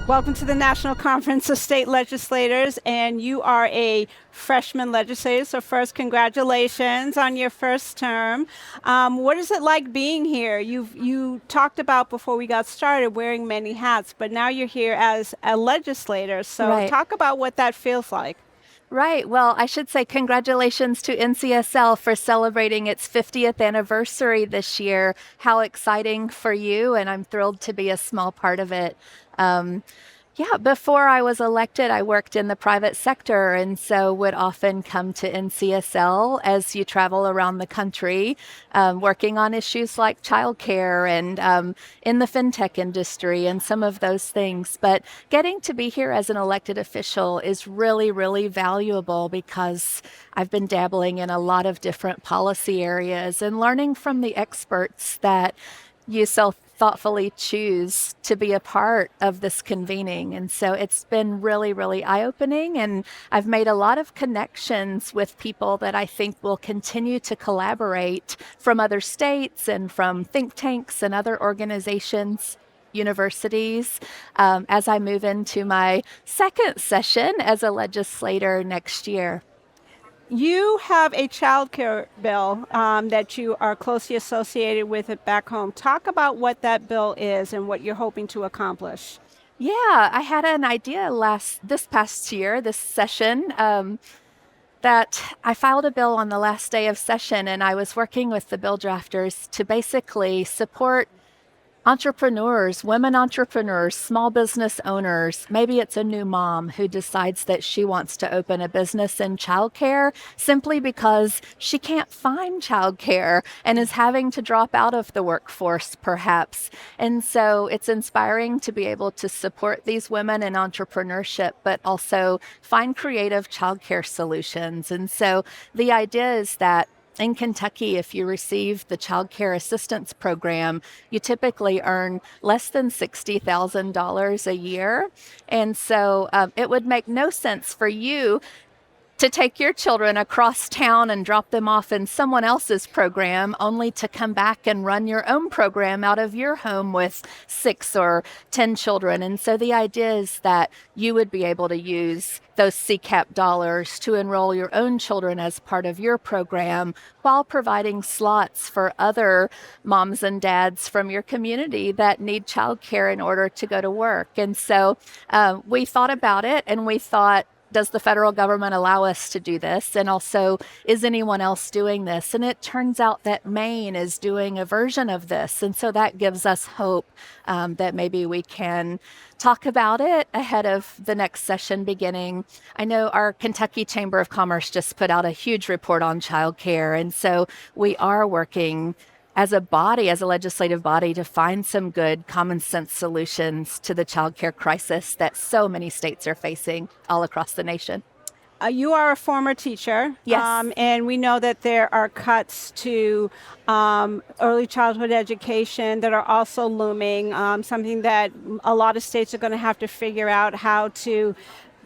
Welcome to the National Conference of State Legislators, and you are a freshman legislator, so first, congratulations on your first term. What is it like being here? You talked about before we got started wearing many hats, but now you're here as a legislator, so Right. talk about what that feels like. Right. Well, I should say congratulations to NCSL for celebrating its 50th anniversary this year. How exciting for you, and I'm thrilled to be a small part of it. Um, yeah, before I was elected, I worked in the private sector and so would often come to NCSL as you travel around the country, working on issues like childcare and in the fintech industry and some of those things. But getting to be here as an elected official is really, really valuable because I've been dabbling in a lot of different policy areas and learning from the experts that you so thoughtfully choose to be a part of this convening. And so it's been really, really eye opening. And I've made a lot of connections with people that I think will continue to collaborate from other states and from think tanks and other organizations. Universities as I move into my second session as a legislator next year. You have a child care bill that you are closely associated with it back home. Talk about what that bill is and what you're hoping to accomplish. Yeah, I had an idea this past year, this session, that I filed a bill on the last day of session, and I was working with the bill drafters to basically support entrepreneurs, women entrepreneurs, small business owners. Maybe it's a new mom who decides that she wants to open a business in childcare simply because she can't find childcare and is having to drop out of the workforce, perhaps. And so it's inspiring to be able to support these women in entrepreneurship, but also find creative childcare solutions. And so the idea is that in Kentucky, if you receive the Child Care Assistance Program, you typically earn less than $60,000 a year. And so it would make no sense for you to take your children across town and drop them off in someone else's program, only to come back and run your own program out of your home with 6 or 10 children. And so the idea is that you would be able to use those CCAP dollars to enroll your own children as part of your program while providing slots for other moms and dads from your community that need childcare in order to go to work. And so we thought about it and we thought, does the federal government allow us to do this? And also, is anyone else doing this? And it turns out that Maine is doing a version of this. And so that gives us hope that maybe we can talk about it ahead of the next session beginning. I know our Kentucky Chamber of Commerce just put out a huge report on childcare. And so we are working as a body, as a legislative body, to find some good common sense solutions to the childcare crisis that so many states are facing all across the nation. You are a former teacher, Yes. and we know that there are cuts to early childhood education that are also looming, something that a lot of states are going to have to figure out how to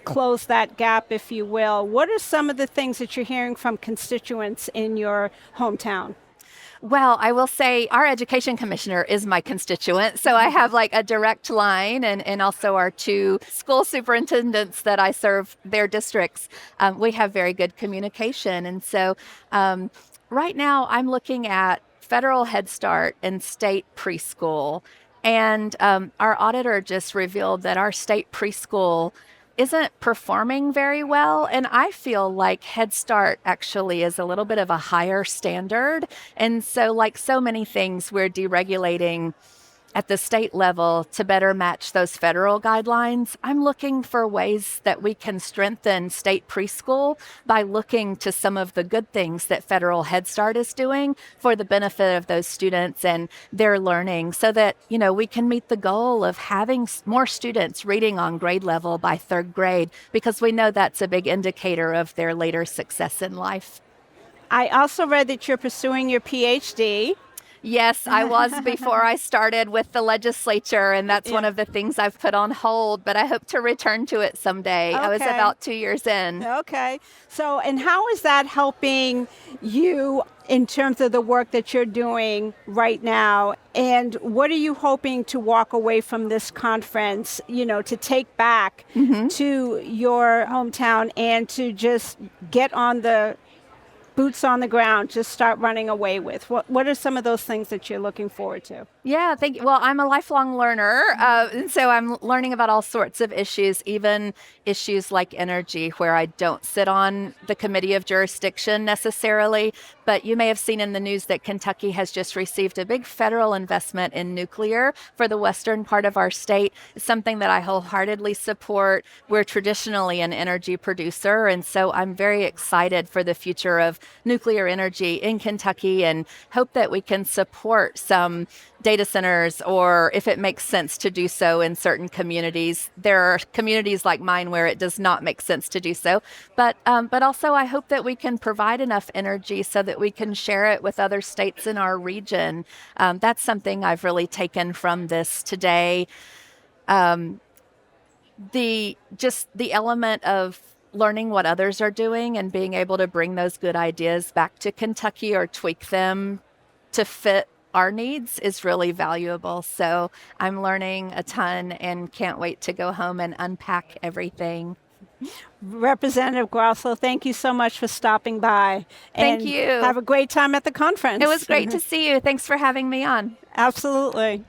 close that gap, if you will. What are some of the things that you're hearing from constituents in your hometown? Well, I will say our education commissioner is my constituent. So I have like a direct line and also our two school superintendents that I serve their districts. We have very good communication. And so right now I'm looking at federal Head Start and state preschool. And our auditor just revealed that our state preschool isn't performing very well. And I feel like Head Start actually is a little bit of a higher standard. And so, like so many things, we're deregulating at the state level to better match those federal guidelines. I'm looking for ways that we can strengthen state preschool by looking to some of the good things that federal Head Start is doing for the benefit of those students and their learning so that, we can meet the goal of having more students reading on grade level by third grade, because we know that's a big indicator of their later success in life. I also read that you're pursuing your PhD. Yes, I was before I started with the legislature, and that's one Yeah. of the things I've put on hold, but I hope to return to it someday. I was Okay. about 2 years in. Okay. So, and how is that helping you in terms of the work that you're doing right now? And what are you hoping to walk away from this conference, to take back Hmm. to your hometown and to just get on the boots on the ground, just start running away with? What are some of those things that you're looking forward to? Yeah, thank you. Well, I'm a lifelong learner, and so I'm learning about all sorts of issues, even issues like energy, where I don't sit on the committee of jurisdiction necessarily. But you may have seen in the news that Kentucky has just received a big federal investment in nuclear for the western part of our state. It's something that I wholeheartedly support. We're traditionally an energy producer, and so I'm very excited for the future of nuclear energy in Kentucky and hope that we can support some data centers, or if it makes sense to do so in certain communities. There are communities like mine where it does not make sense to do so, but also I hope that we can provide enough energy so that we can share it with other states in our region. That's something I've really taken from this today. The element of learning what others are doing and being able to bring those good ideas back to Kentucky or tweak them to fit our needs is really valuable. So I'm learning a ton and can't wait to go home and unpack everything. Representative Grosso, thank you so much for stopping by Thank and you. have a great time at the It was conference. great to see you. Thanks for having me on. Absolutely.